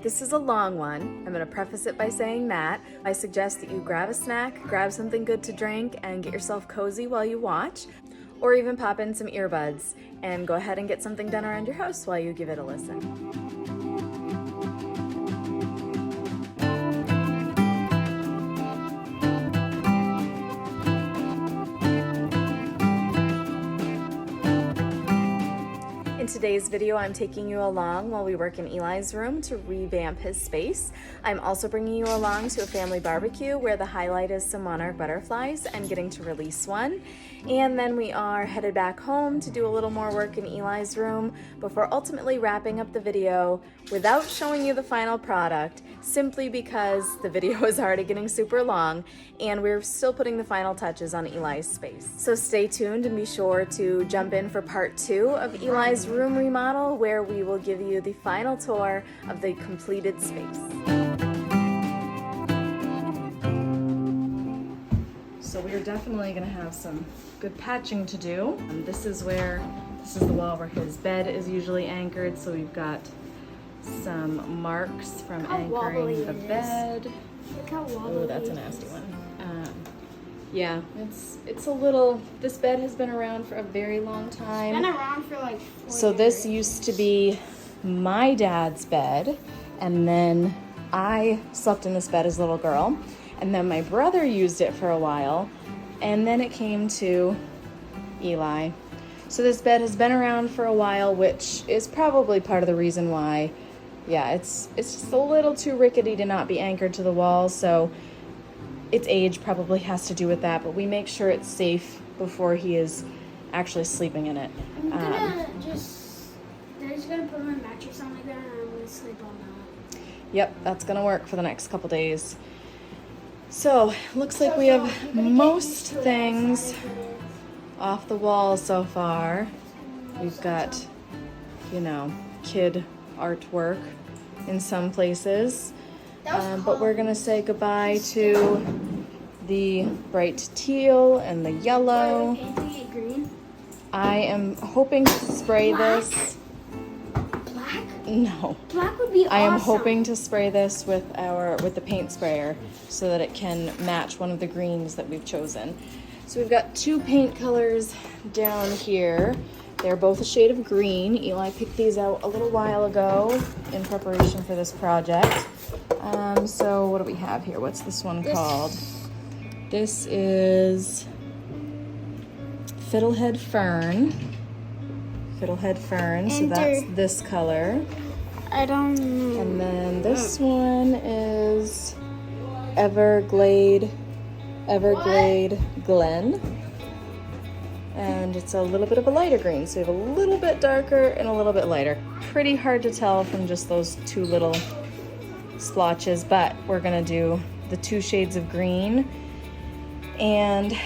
This is a long one. I'm going to preface it by saying that I suggest that you grab a snack, grab something good to drink, and get yourself cozy while you watch, or even pop in some earbuds and go ahead and get something done around your house while you give it a listen. In today's video, I'm taking you along while we work in Eli's room to revamp his space. I'm also bringing you along to a family barbecue where the highlight is some Monarch butterflies and getting to release one. And then we are headed back home to do a little more work in Eli's room before ultimately wrapping up the video without showing you the final product, simply because the video is already getting super long and we're still putting the final touches on Eli's space. So stay tuned and be sure to jump in for part 2 of Eli's room remodel, where we will give you the final tour of the completed space. So we're definitely going to have some good patching to do. This is the wall where his bed is usually anchored, so we've got some marks from anchoring the bed. Look how wobbly. Oh, that's a nasty one. Yeah, it's a little, this bed has been around for a very long time. It's been around for like 4 So years. this used to be my dad's bed, and then I slept in this bed as a little girl, and then my brother used it for a while, and then it came to Eli. So this bed has been around for a while, which is probably part of the reason why, yeah, it's just a little too rickety to not be anchored to the wall, so its age probably has to do with that, but we make sure it's safe before he is actually sleeping in it. I'm gonna they're just gonna put my mattress on like that and I'm gonna sleep on that. Yep, that's gonna work for the next couple days. So, looks like we have most things off the wall so far. We've got, kid artwork in some places. But we're gonna say goodbye to the bright teal and the yellow. Painting it green. I am hoping to spray this. Black? No. Black would be awesome. I am hoping to spray this with the paint sprayer so that it can match one of the greens that we've chosen. So we've got 2 paint colors down here. They're both a shade of green. Eli picked these out a little while ago in preparation for this project. So what do we have here? What's this one called? This is Fiddlehead Fern. Fiddlehead Fern, so that's this color. I don't know. And then this one is Everglade Glen. And it's a little bit of a lighter green, so we have a little bit darker and a little bit lighter. Pretty hard to tell from just those 2 little splotches, but we're gonna do the 2 shades of green, and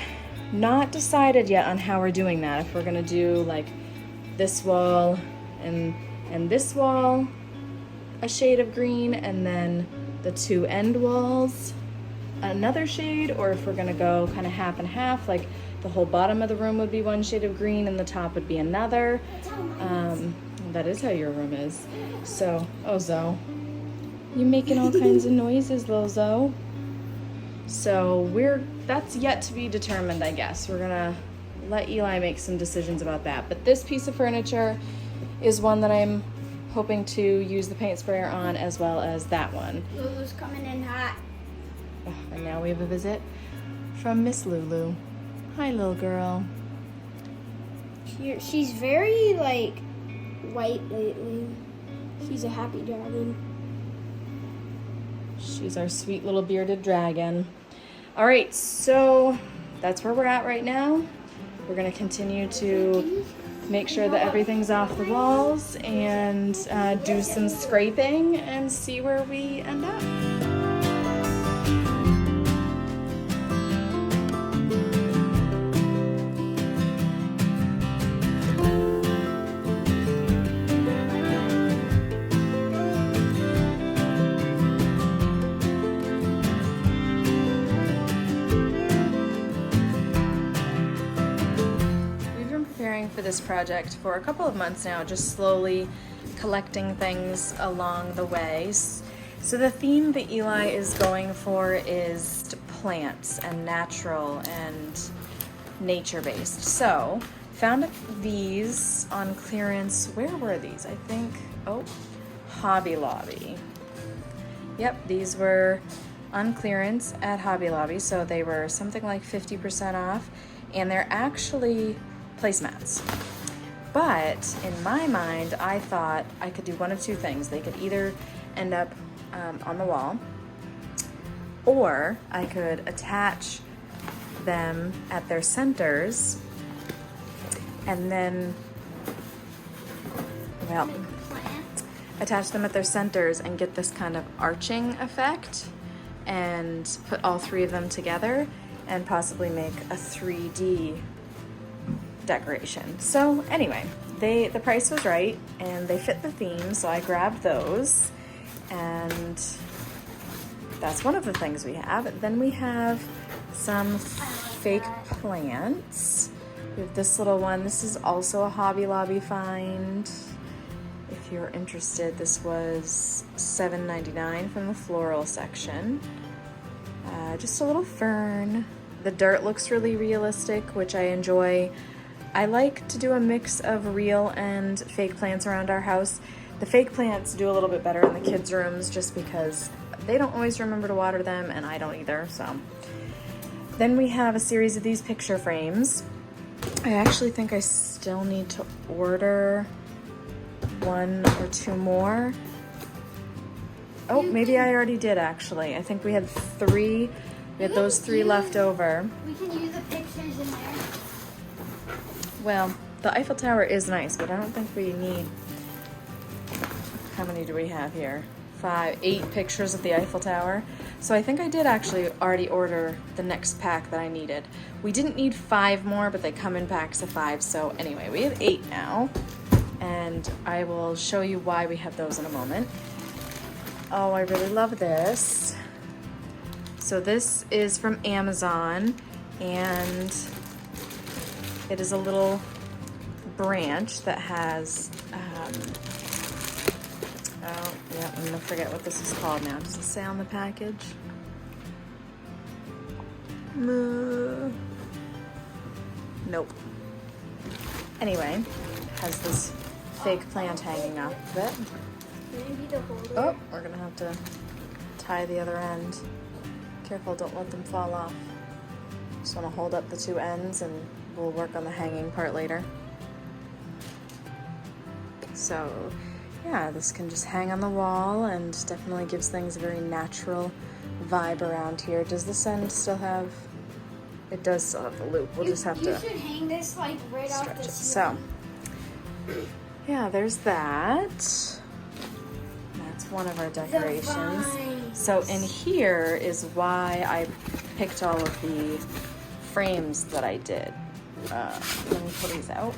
not decided yet on how we're doing that. If we're gonna do like this wall and this wall a shade of green, and then the 2 end walls another shade, or if we're gonna go kind of half and half, like the whole bottom of the room would be 1 shade of green and the top would be another. That is how your room is. So, oh Zoe, you making all kinds of noises, little Zoe. So that's yet to be determined, I guess. We're gonna let Eli make some decisions about that. But this piece of furniture is one that I'm hoping to use the paint sprayer on, as well as that one. Lulu's coming in hot. Oh, and now we have a visit from Miss Lulu. Hi, little girl. She's very like white lately. She's a happy dragon. She's our sweet little bearded dragon. All right, so that's where we're at right now. We're gonna continue to make sure that everything's off the walls and do some scraping and see where we end up. For this project for a couple of months now, just slowly collecting things along the way. So the theme that Eli is going for is plants and natural and nature-based. So found these on clearance. Where were these? I think, oh, Hobby Lobby. Yep, these were on clearance at Hobby Lobby, so they were something like 50% off, and they're actually placemats. But in my mind, I thought I could do one of two things. They could either end up on the wall, or I could attach them at their centers, and then, well, attach them at their centers and get this kind of arching effect and put all three of them together and possibly make a 3D decoration. So anyway, the price was right and they fit the theme, so I grabbed those, and that's one of the things we have. Then we have some fake plants. We have this little one. This is also a Hobby Lobby find. If you're interested, this was $7.99 from the floral section. Just a little fern. The dirt looks really realistic, which I enjoy. I like to do a mix of real and fake plants around our house. The fake plants do a little bit better in the kids' rooms just because they don't always remember to water them, and I don't either, so. Then we have a series of these picture frames. I actually think I still need to order one or two more. Oh, maybe I already did actually. I think we had three. We had those three left over. We can use the pictures in there. Well, the Eiffel Tower is nice, but I don't think we need, how many do we have here? 8 pictures of the Eiffel Tower. So I think I did actually already order the next pack that I needed. We didn't need 5 more, but they come in packs of 5. So anyway, we have 8 now, and I will show you why we have those in a moment. Oh, I really love this. So this is from Amazon, and it is a little branch that has, oh, yeah, I'm gonna forget what this is called now. Does it say on the package? Nope. Anyway, has this fake plant hanging off of it. Maybe the holder. Oh, we're gonna have to tie the other end. Careful, don't let them fall off. Just wanna hold up the 2 ends and we'll work on the hanging part later. So, yeah, this can just hang on the wall and definitely gives things a very natural vibe around here. Does this end still have, it does still have the loop. We'll just have to You should hang this like right off stretch the it. ceiling. So, yeah, there's that. That's one of our decorations. So in here is why I picked all of the frames that I did. Let me pull these out.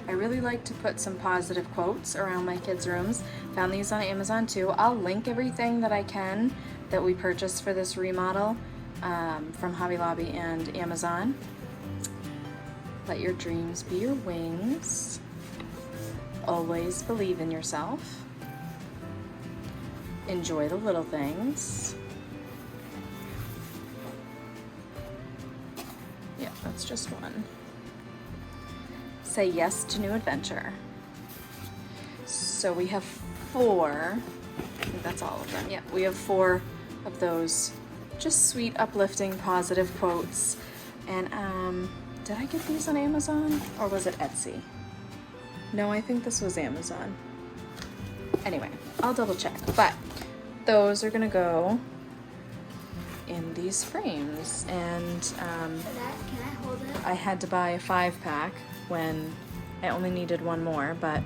I really like to put some positive quotes around my kids' rooms. Found these on Amazon too. I'll link everything that I can that we purchased for this remodel from Hobby Lobby and Amazon. Let your dreams be your wings. Always believe in yourself. Enjoy the little things. Yeah, that's just one. Say yes to new adventure. So we have 4, I think that's all of them. Yeah, we have 4 of those just sweet, uplifting, positive quotes. And did I get these on Amazon or was it Etsy? No, I think this was Amazon. Anyway, I'll double check. But those are gonna go in these frames. And Can I hold it? I had to buy a 5-pack when I only needed one more, but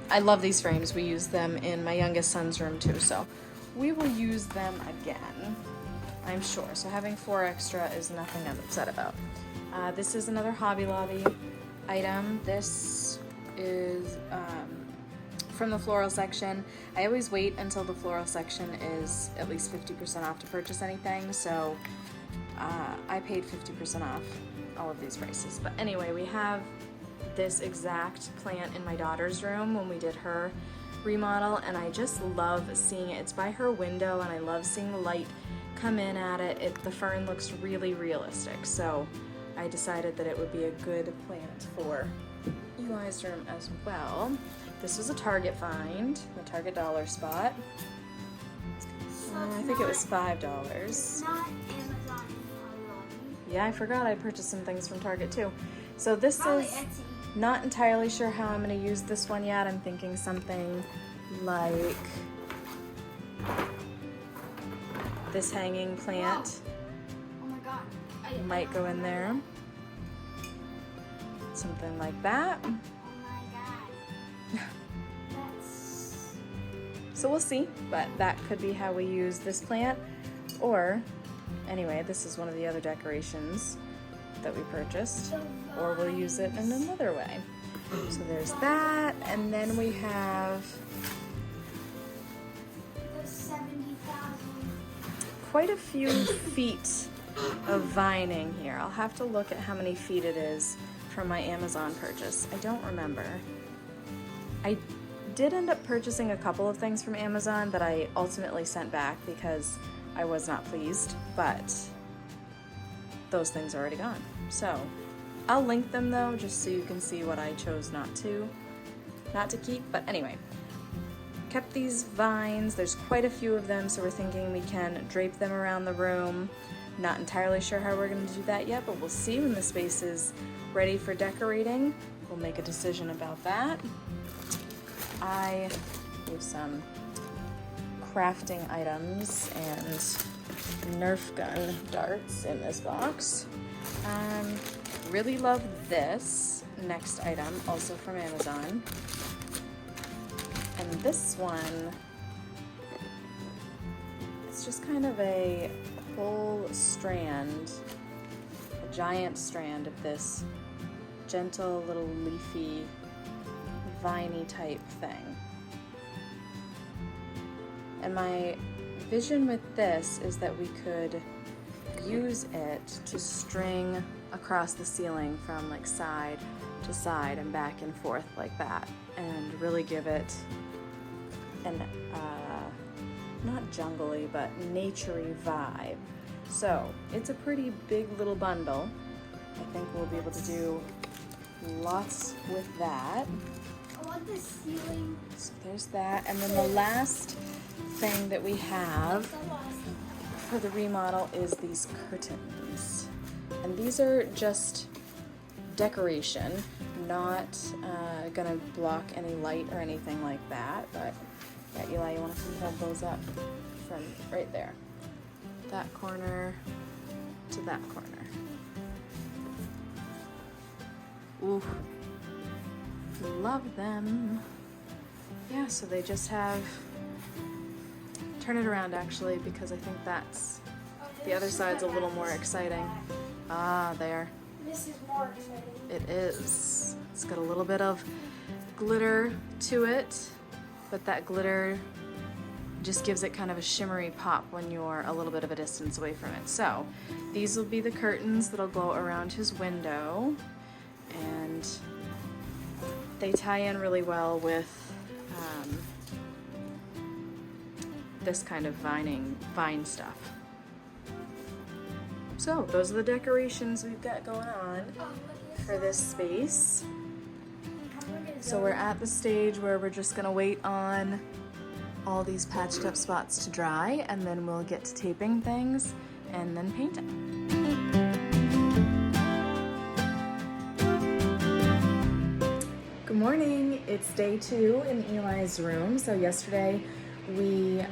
I love these frames. We use them in my youngest son's room too, so we will use them again, I'm sure. So having 4 extra is nothing I'm upset about. This is another Hobby Lobby item. This is from the floral section. I always wait until the floral section is at least 50% off to purchase anything, so I paid 50% off all of these prices. But anyway, we have this exact plant in my daughter's room when we did her remodel, and I just love seeing it. It's by her window and I love seeing the light come in at it. The fern looks really realistic, so I decided that it would be a good plant for Eli's room as well. This was a Target find, the Target dollar spot. I think it was $5. It's not Amazon. Yeah, I forgot I purchased some things from Target too. So this Probably is Etsy. not entirely sure how I'm going to use this one yet. I'm thinking something like this hanging plant Oh my god. might go in there. Something like that. Oh my god. That's... So we'll see, but that could be how we use this plant. Or, anyway, this is one of the other decorations that we purchased. Or we'll use it in another way. So there's that, and then we have The 70,000. quite a few feet of vining here. I'll have to look at how many feet it is from my Amazon purchase. I don't remember. I did end up purchasing a couple of things from Amazon that I ultimately sent back because I was not pleased, but those things are already gone. So I'll link them though, just so you can see what I chose not to keep. But anyway, kept these vines. There's quite a few of them, so we're thinking we can drape them around the room. Not entirely sure how we're going to do that yet, but we'll see when the space is ready for decorating. We'll make a decision about that. I have some crafting items and Nerf gun darts in this box. Really love this next item, also from Amazon. And this one, it's just kind of a whole strand, a giant strand of this gentle little leafy, viney type thing. And my vision with this is that we could use it to string across the ceiling from like side to side and back and forth like that, and really give it an not jungly but naturey vibe. So it's a pretty big little bundle. I think we'll be able to do lots with that. I want the ceiling. So there's that, and then the last thing that we have for the remodel is these curtains. And these are just decoration, not gonna block any light or anything like that. But yeah, Eli, you wanna come hold those up from right there. That corner to that corner. Ooh, love them. Yeah, so they just have, turn it around actually, because I think that's, the other side's a little more exciting. Ah, there. This is more exciting. It is. It's got a little bit of glitter to it, but that glitter just gives it kind of a shimmery pop when you're a little bit of a distance away from it. So these will be the curtains that'll go around his window, and they tie in really well with this kind of vine stuff. So those are the decorations we've got going on for this space. So we're at the stage where we're just gonna wait on all these patched up spots to dry, and then we'll get to taping things and then painting. Good morning, it's day 2 in Eli's room. So yesterday we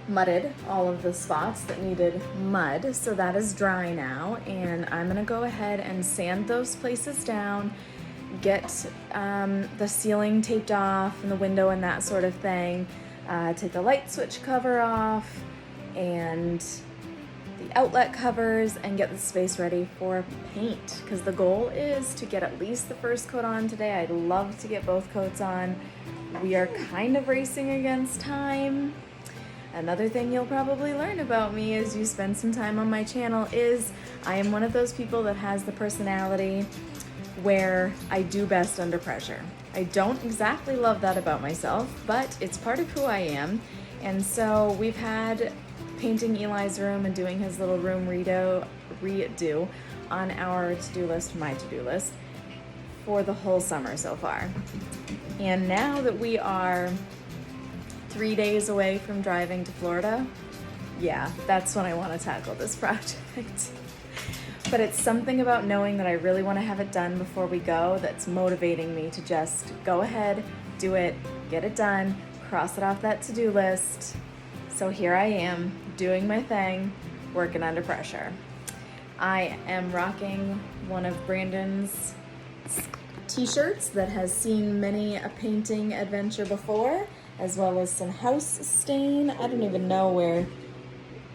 mudded all of the spots that needed mud, so that is dry now, and I'm gonna go ahead and sand those places down, get the ceiling taped off and the window and that sort of thing, take the light switch cover off and the outlet covers, and get the space ready for paint, because the goal is to get at least the first coat on today. I'd love to get both coats on. We are kind of racing against time. Another thing you'll probably learn about me as you spend some time on my channel is I am one of those people that has the personality where I do best under pressure. I don't exactly love that about myself, but it's part of who I am. And so we've had painting Eli's room and doing his little room redo on our to-do list, my to-do list, for the whole summer so far. And now that we are 3 days away from driving to Florida, yeah, that's when I want to tackle this project. But it's something about knowing that I really want to have it done before we go that's motivating me to just go ahead, do it, get it done, cross it off that to-do list. So here I am, doing my thing, working under pressure. I am rocking one of Brandon's t-shirts that has seen many a painting adventure before, as well as some house stain. I don't even know where.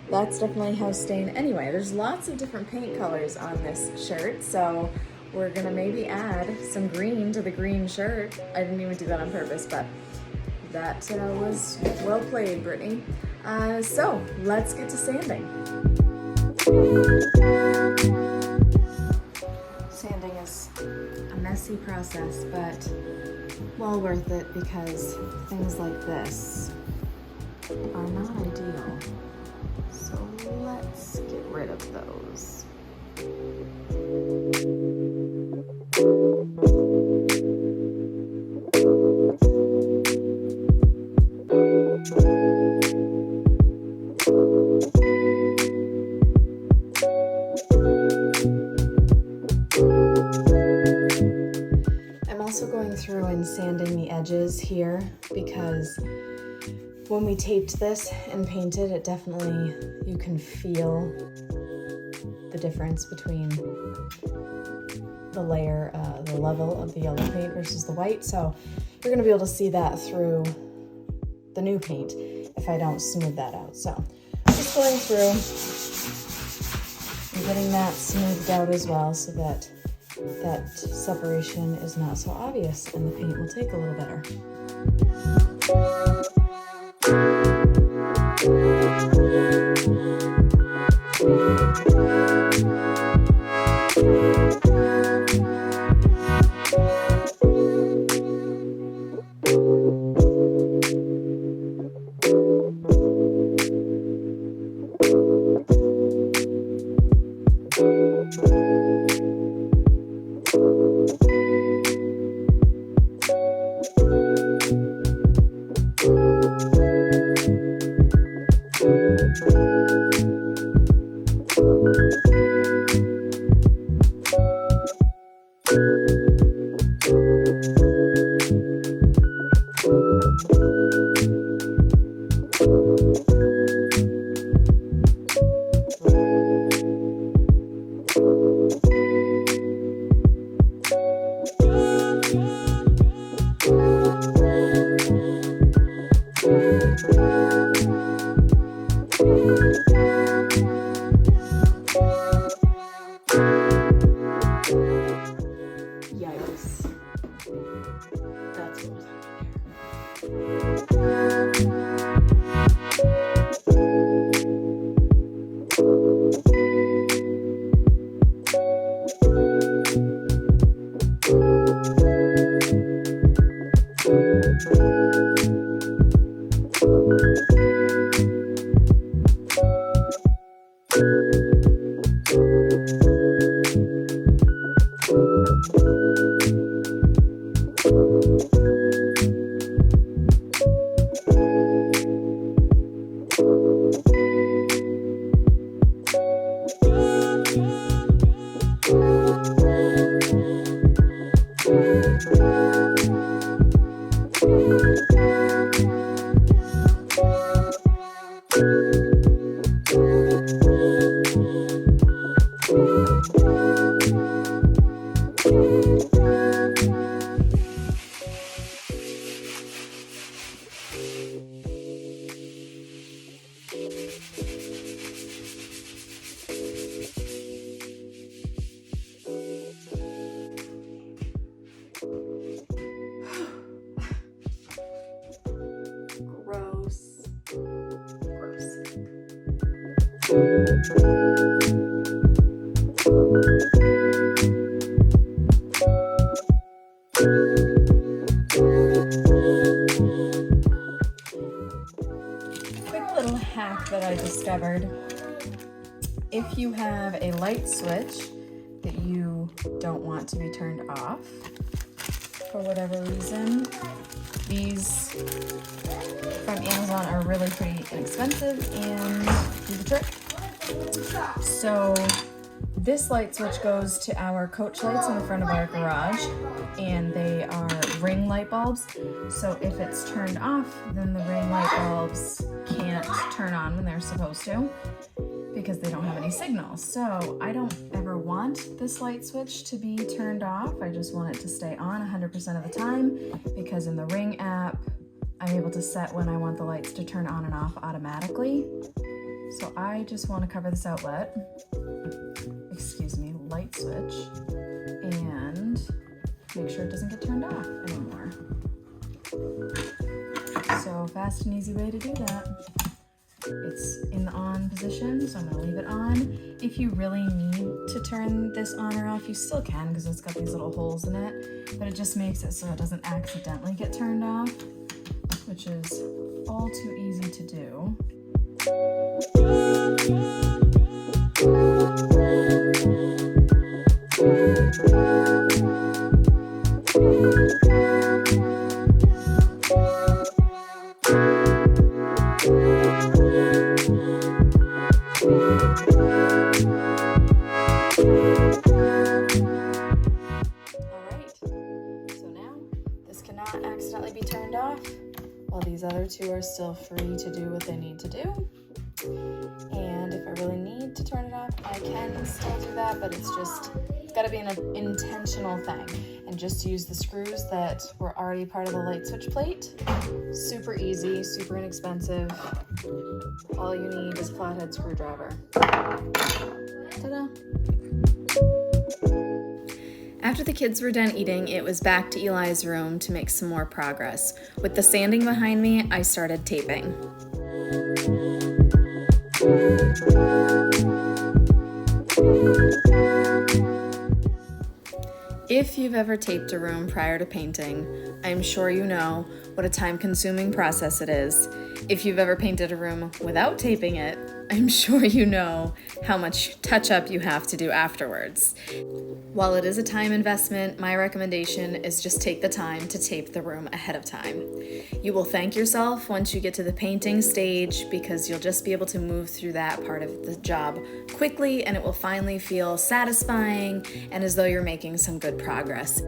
That's definitely house stain. Anyway, there's lots of different paint colors on this shirt, so we're gonna maybe add some green to the green shirt. I didn't even do that on purpose, but that was well played, Brittany. So let's get to sanding. Sanding is a messy process, but well worth it because things like this are not ideal. So let's get rid of those. I'm also going through and sanding the edges here because when we taped this and painted, it definitely, you can feel the difference between the layer, the level of the yellow paint versus the white. So you're gonna be able to see that through the new paint if I don't smooth that out. So just going through and getting that smoothed out as well so that that separation is not so obvious and the paint will take a little better. Gross. discovered, if you have a light switch that you don't want to be turned off for whatever reason, these from Amazon are really pretty inexpensive and do the trick. So this light switch goes to our coach lights in the front of our garage, and they are ring light bulbs. So if it's turned off, then the ring light bulbs can't turn on when they're supposed to because they don't have any signal. So I don't ever want this light switch to be turned off. I just want it to stay on 100% of the time, because in the Ring app, I'm able to set when I want the lights to turn on and off automatically. So I just want to cover this outlet, light switch, and make sure it doesn't get turned off anymore. So fast and easy way to do that. It's in the on position, so I'm gonna leave it on. If you really need to turn this on or off, you still can, because it's got these little holes in it, but it just makes it so it doesn't accidentally get turned off, which is all too easy to do. Accidentally be turned off, while these other two are still free to do what they need to do. And if I really need to turn it off, I can still do that, but it's got to be an intentional thing. And just use the screws that were already part of the light switch plate. Super easy, super inexpensive. All you need is a flathead screwdriver. Ta-da! After the kids were done eating, it was back to Eli's room to make some more progress. With the sanding behind me, I started taping. If you've ever taped a room prior to painting, I'm sure you know what a time-consuming process it is. If you've ever painted a room without taping it, I'm sure you know how much touch-up you have to do afterwards. While it is a time investment, my recommendation is just take the time to tape the room ahead of time. You will thank yourself once you get to the painting stage, because you'll just be able to move through that part of the job quickly, and it will finally feel satisfying and as though you're making some good progress.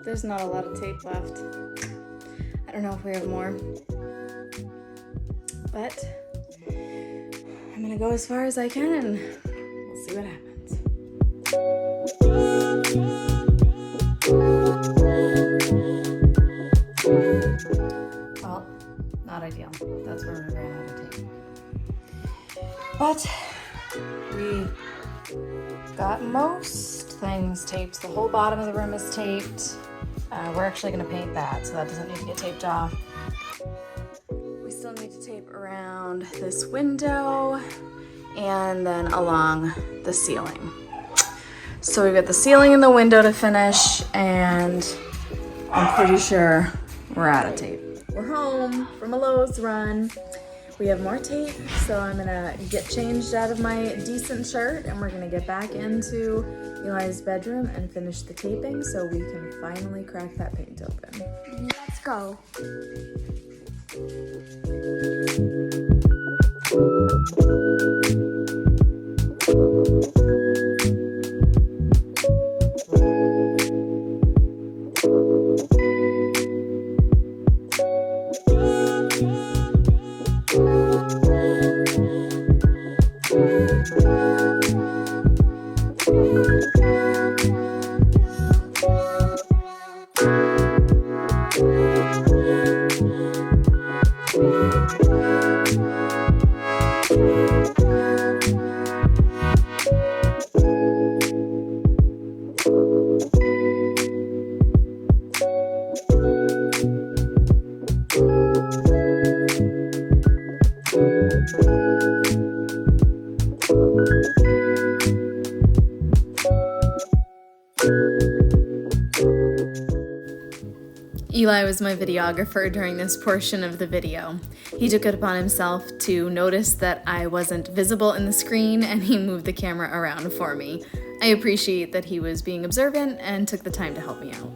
There's not a lot of tape left. I don't know if we have more, but I'm gonna go as far as I can and we'll see what happens. Well, not ideal. That's where we ran out of tape. But we got most things taped. The whole bottom of the room is taped. We're actually going to paint that, so that doesn't need to get taped off. We still need to tape around this window and then along the ceiling. So we've got the ceiling and the window to finish, and I'm pretty sure we're out of tape. We're home from a Lowe's run. We have more tape, so I'm gonna get changed out of my decent shirt and we're gonna get back into Eli's bedroom and finish the taping so we can finally crack that paint open. Let's go. Eli was my videographer during this portion of the video. He took it upon himself to notice that I wasn't visible in the screen, and he moved the camera around for me. I appreciate that he was being observant and took the time to help me out.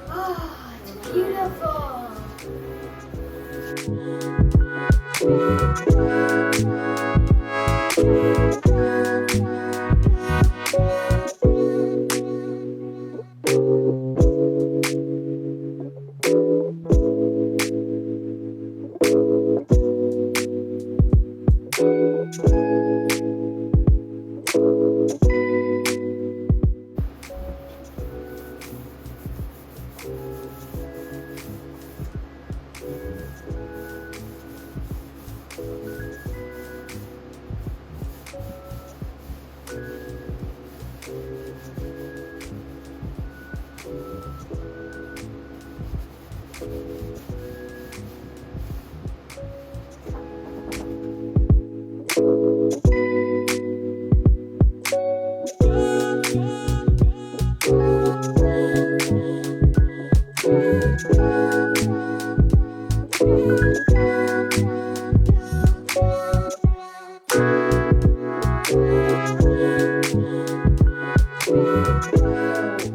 Oh, it's beautiful.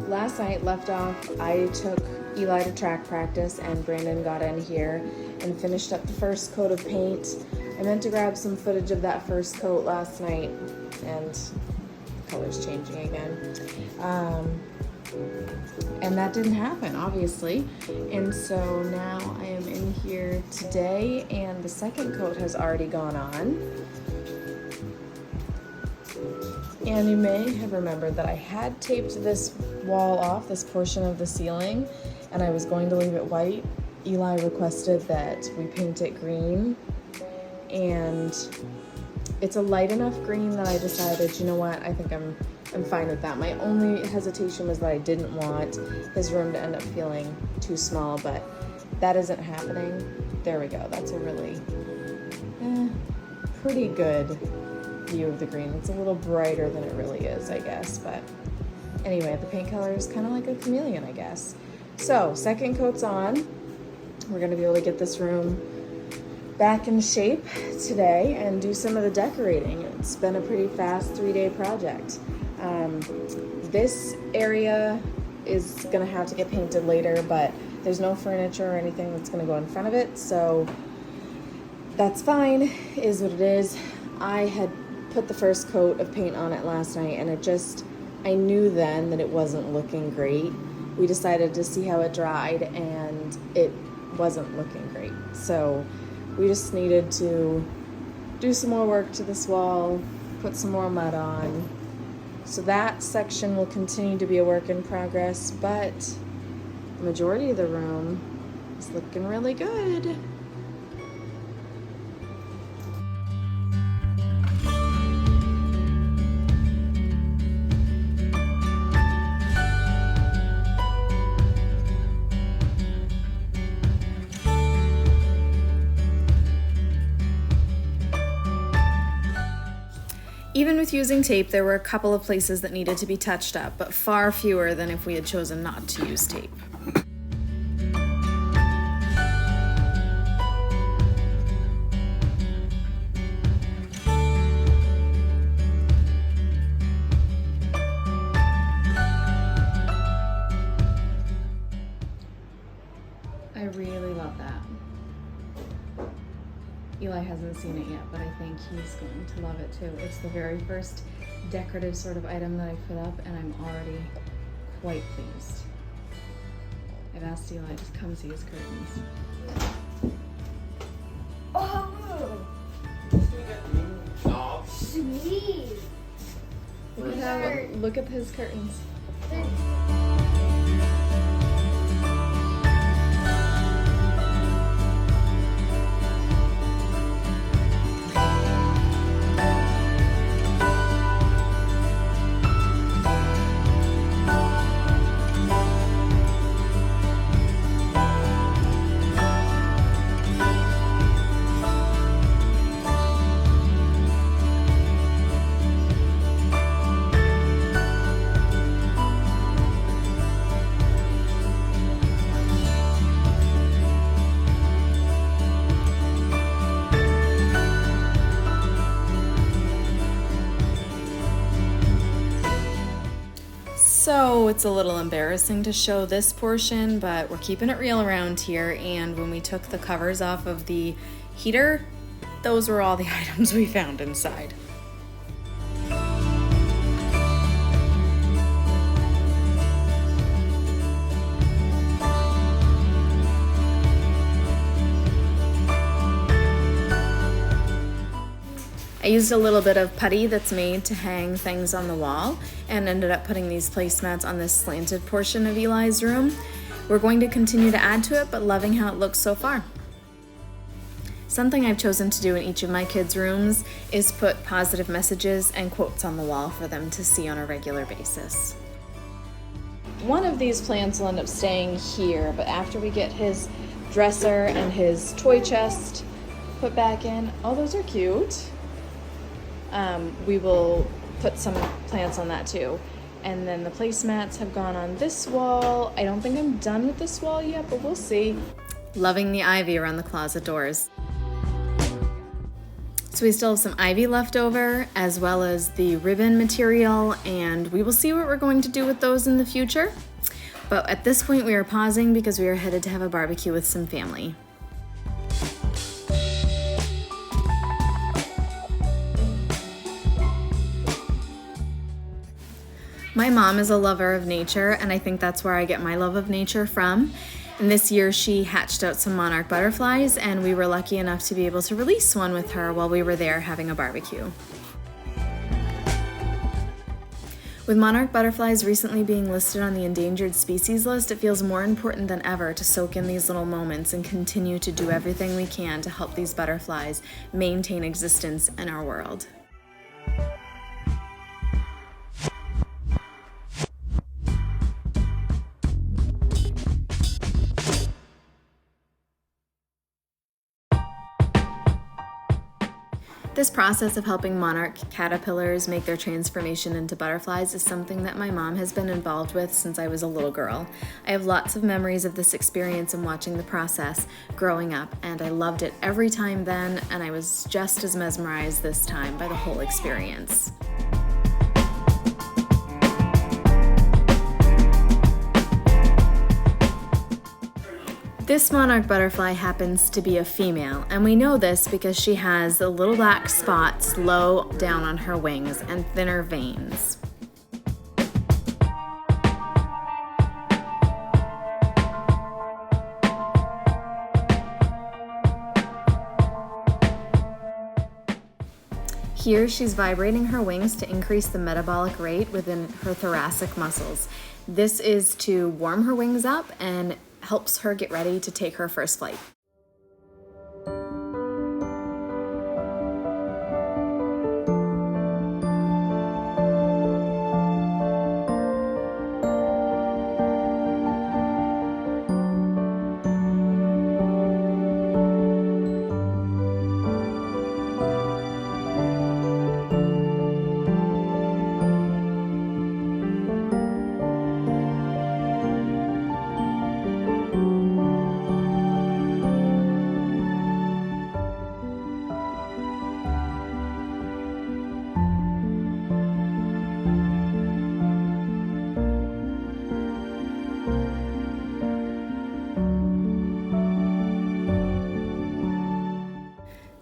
Last night left off, I took Eli to track practice and Brandon got in here and finished up the first coat of paint. I meant to grab some footage of that first coat last night and the color's changing again. And that didn't happen, obviously. And so now I am in here today and the second coat has already gone on. And you may have remembered that I had taped this wall off, this portion of the ceiling, and I was going to leave it white. Eli requested that we paint it green, and it's a light enough green that I decided, you know what, I think I'm fine with that. My only hesitation was that I didn't want his room to end up feeling too small, but that isn't happening. There we go. That's a really pretty good view of the green. It's a little brighter than it really is, I guess, but anyway, the paint color is kind of like a chameleon, I guess. So, second coat's on. We're gonna be able to get this room back in shape today and do some of the decorating. It's been a pretty fast 3-day project. This area is gonna have to get painted later, but there's no furniture or anything that's gonna go in front of it, so that's fine, is what it is. I had put the first coat of paint on it last night and I knew then that it wasn't looking great. We decided to see how it dried and it wasn't looking great. So we just needed to do some more work to this wall, put some more mud on. So that section will continue to be a work in progress, but the majority of the room is looking really good. Even with using tape, there were a couple of places that needed to be touched up, but far fewer than if we had chosen not to use tape. I really love that. Eli hasn't seen it yet, but I think he's going to love it too. It's the very first decorative sort of item that I've put up, and I'm already quite pleased. I've asked Eli to come see his curtains. Oh, sweet. Look at his curtains. So it's a little embarrassing to show this portion, but we're keeping it real around here. And when we took the covers off of the heater, those were all the items we found inside. I used a little bit of putty that's made to hang things on the wall and ended up putting these placemats on this slanted portion of Eli's room. We're going to continue to add to it, but loving how it looks so far. Something I've chosen to do in each of my kids' rooms is put positive messages and quotes on the wall for them to see on a regular basis. One of these plants will end up staying here, but after we get his dresser and his toy chest put back in, oh, those are cute. We will put some plants on that too. And then the placemats have gone on this wall. I don't think I'm done with this wall yet, but we'll see. Loving the ivy around the closet doors. So we still have some ivy left over, as well as the ribbon material, and we will see what we're going to do with those in the future. But at this point we are pausing because we are headed to have a barbecue with some family. My mom is a lover of nature, and I think that's where I get my love of nature from. And this year she hatched out some monarch butterflies, and we were lucky enough to be able to release one with her while we were there having a barbecue. With monarch butterflies recently being listed on the endangered species list, it feels more important than ever to soak in these little moments and continue to do everything we can to help these butterflies maintain existence in our world. This process of helping monarch caterpillars make their transformation into butterflies is something that my mom has been involved with since I was a little girl. I have lots of memories of this experience and watching the process growing up, and I loved it every time then, and I was just as mesmerized this time by the whole experience. This monarch butterfly happens to be a female, and we know this because she has the little black spots low down on her wings and thinner veins. Here she's vibrating her wings to increase the metabolic rate within her thoracic muscles. This is to warm her wings up and helps her get ready to take her first flight.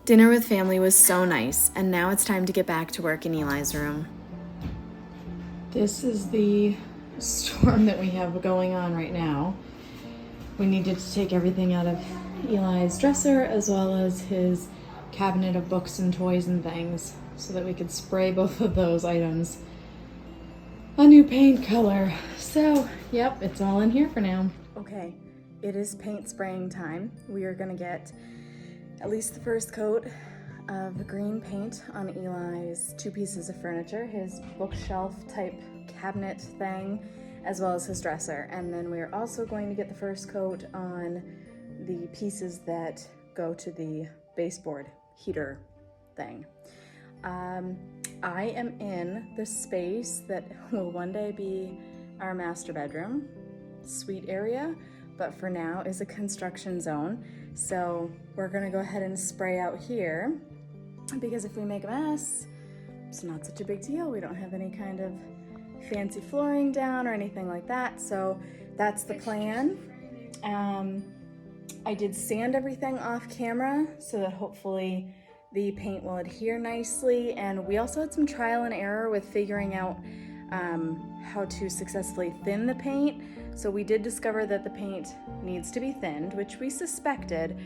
Dinner with family was so nice, and now it's time to get back to work in Eli's room. This is the storm that we have going on right now. We needed to take everything out of Eli's dresser as well as his cabinet of books and toys and things so that we could spray both of those items a new paint color. So, yep, it's all in here for now. Okay, it is paint spraying time. We are gonna get at least the first coat of green paint on Eli's 2 pieces of furniture, his bookshelf type cabinet thing, as well as his dresser. And then we're also going to get the first coat on the pieces that go to the baseboard heater thing. I am in the space that will one day be our master bedroom suite area, but for now is a construction zone. So we're gonna go ahead and spray out here because if we make a mess, it's not such a big deal. We don't have any kind of fancy flooring down or anything like that. So that's the plan. I did sand everything off camera so that hopefully the paint will adhere nicely. And we also had some trial and error with figuring out how to successfully thin the paint. So we did discover that the paint needs to be thinned, which we suspected.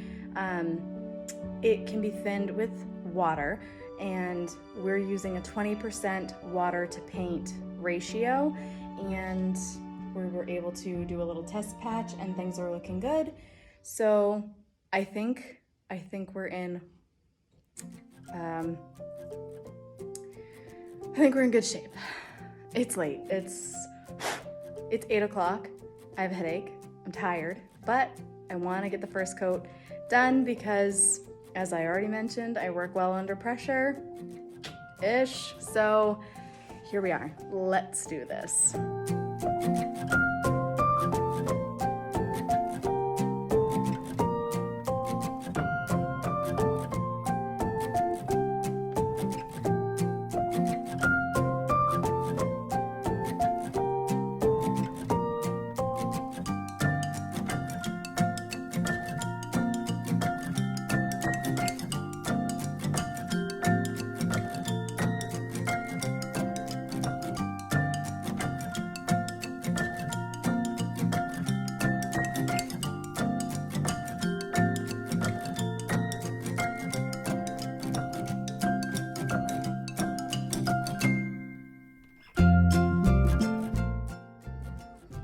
It can be thinned with water, and we're using a 20% water to paint ratio, and we were able to do a little test patch and things are looking good. So I think we're in good shape. It's late. It's 8 o'clock. I have a headache. I'm tired, but I want to get the first coat done because, as I already mentioned, I work well under pressure-ish. So here we are. Let's do this.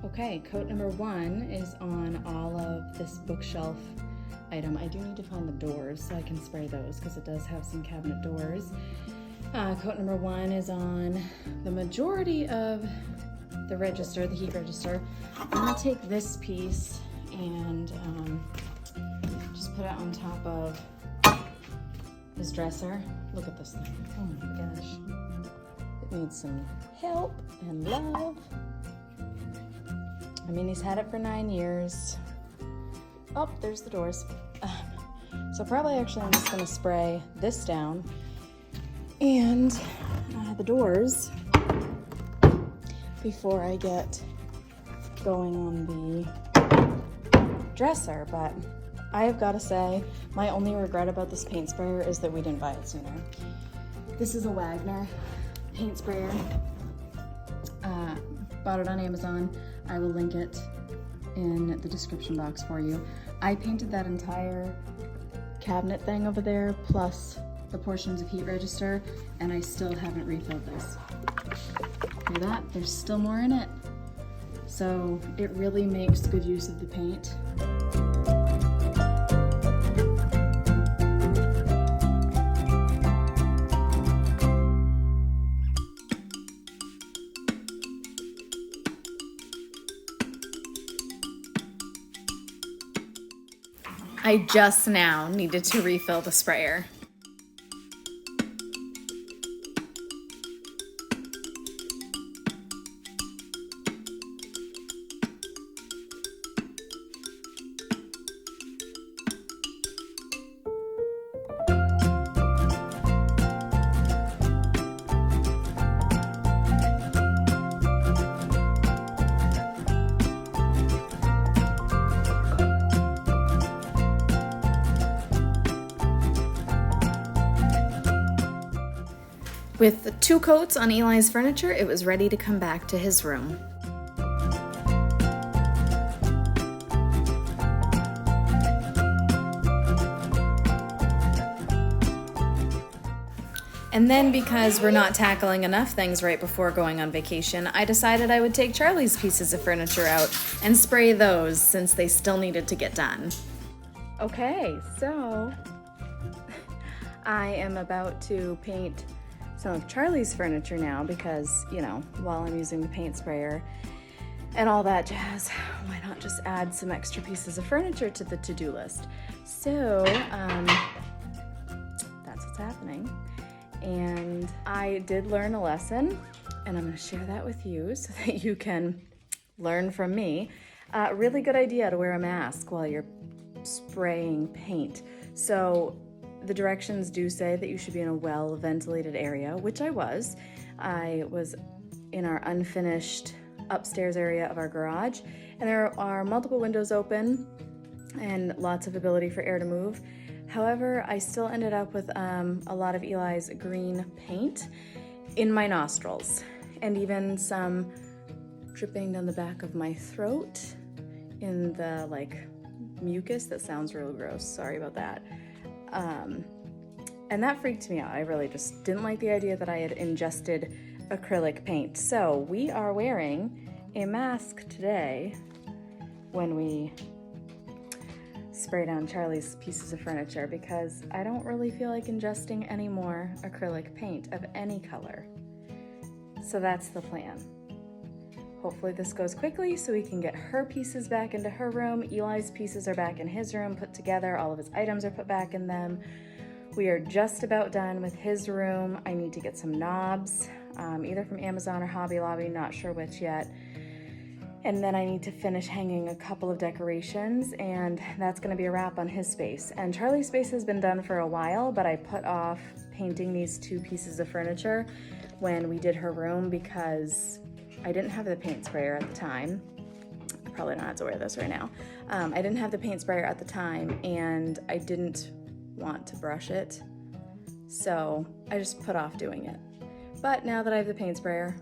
Okay, coat number 1 is on all of this bookshelf item. I do need to find the doors so I can spray those because it does have some cabinet doors. Coat number 1 is on the majority of the register, the heat register. I'm gonna take this piece and just put it on top of his dresser. Look at this thing. Oh my gosh. It needs some help and love. I mean, he's had it for 9 years. Oh, there's the doors. So probably actually I'm just gonna spray this down and the doors before I get going on the dresser. But I have got to say, my only regret about this paint sprayer is that we didn't buy it sooner. This is a Wagner paint sprayer. Bought it on Amazon. I will link it in the description box for you. I painted that entire cabinet thing over there, plus the portions of heat register, and I still haven't refilled this. Hear that? There's still more in it. So it really makes good use of the paint. I just now needed to refill the sprayer. With 2 coats on Eli's furniture, it was ready to come back to his room. And then, because we're not tackling enough things right before going on vacation, I decided I would take Charlie's pieces of furniture out and spray those since they still needed to get done. Okay, so I am about to paint some of Charlie's furniture now because, you know, while I'm using the paint sprayer and all that jazz, why not just add some extra pieces of furniture to the to-do list? So, that's what's happening. And I did learn a lesson, and I'm going to share that with you so that you can learn from me. Really good idea to wear a mask while you're spraying paint. So the directions do say that you should be in a well-ventilated area, which I was. I was in our unfinished upstairs area of our garage, and there are multiple windows open and lots of ability for air to move. However, I still ended up with a lot of Eli's green paint in my nostrils, and even some dripping down the back of my throat in the mucus. That sounds real gross, sorry about that. And that freaked me out. I really just didn't like the idea that I had ingested acrylic paint. So we are wearing a mask today when we spray down Charlie's pieces of furniture because I don't really feel like ingesting any more acrylic paint of any color. So that's the plan. Hopefully this goes quickly so we can get her pieces back into her room. Eli's pieces are back in his room, put together. All of his items are put back in them. We are just about done with his room. I need to get some knobs, either from Amazon or Hobby Lobby, not sure which yet. And then I need to finish hanging a couple of decorations, and that's gonna be a wrap on his space. And Charlie's space has been done for a while, but I put off painting these 2 pieces of furniture when we did her room because I didn't have the paint sprayer at the time. I probably don't have to wear this right now. I didn't have the paint sprayer at the time, and I didn't want to brush it, so I just put off doing it. But now that I have the paint sprayer,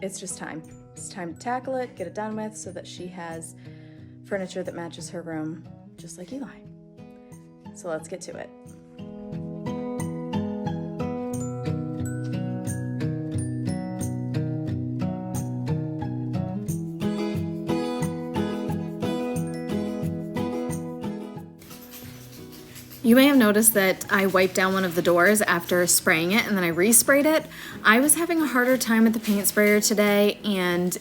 it's just time. It's time to tackle it, get it done with, so that she has furniture that matches her room, just like Eli. So let's get to it. You may have noticed that I wiped down one of the doors after spraying it and then I resprayed it. I was having a harder time with the paint sprayer today, and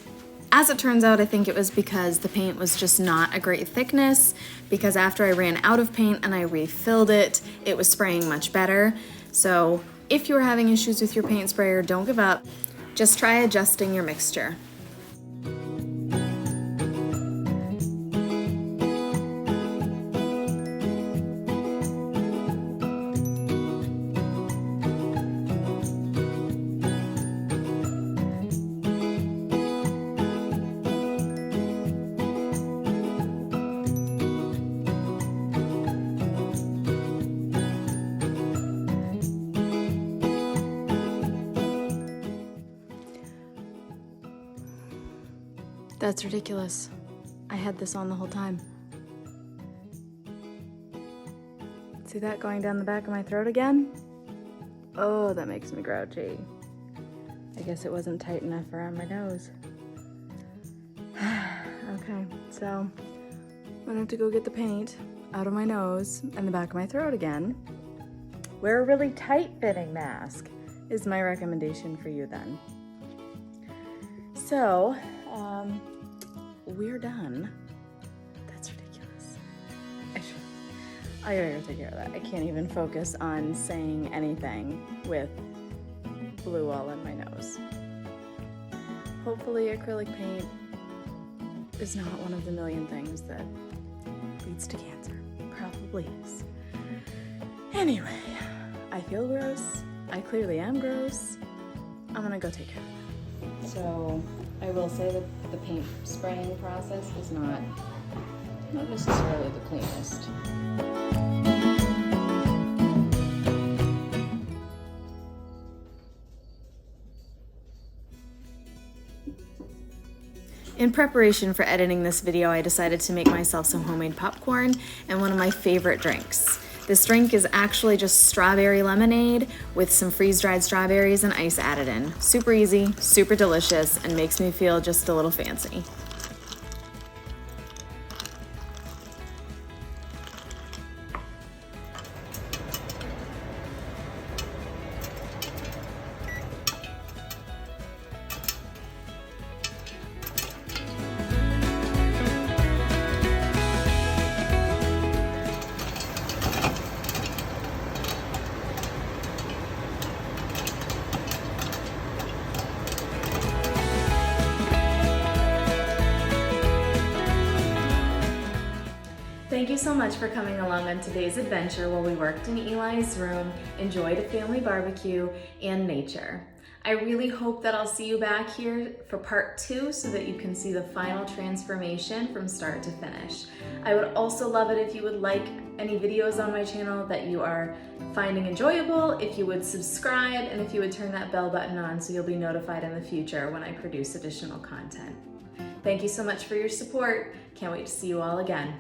as it turns out, I think it was because the paint was just not a great thickness, because after I ran out of paint and I refilled it, it was spraying much better. So if you're having issues with your paint sprayer, don't give up. Just try adjusting your mixture. That's ridiculous. I had this on the whole time. See that going down the back of my throat again? Oh, that makes me grouchy. I guess it wasn't tight enough around my nose. Okay, so I'm gonna have to go get the paint out of my nose and the back of my throat again. Wear a really tight-fitting mask is my recommendation for you then. So, we're done. That's ridiculous. I gotta take care of that. I can't even focus on saying anything with blue all in my nose. Hopefully acrylic paint is not one of the million things that leads to cancer. Probably is. Anyway, I feel gross. I clearly am gross. I'm gonna go take care of that. So I will say that the paint spraying process is not necessarily the cleanest. In preparation for editing this video, I decided to make myself some homemade popcorn and one of my favorite drinks. This drink is actually just strawberry lemonade with some freeze-dried strawberries and ice added in. Super easy, super delicious, and makes me feel just a little fancy. Thank you so much for coming along on today's adventure while we worked in Eli's room, enjoyed a family barbecue, and nature. I really hope that I'll see you back here for part 2 so that you can see the final transformation from start to finish. I would also love it if you would like any videos on my channel that you are finding enjoyable, if you would subscribe, and if you would turn that bell button on so you'll be notified in the future when I produce additional content. Thank you so much for your support. Can't wait to see you all again.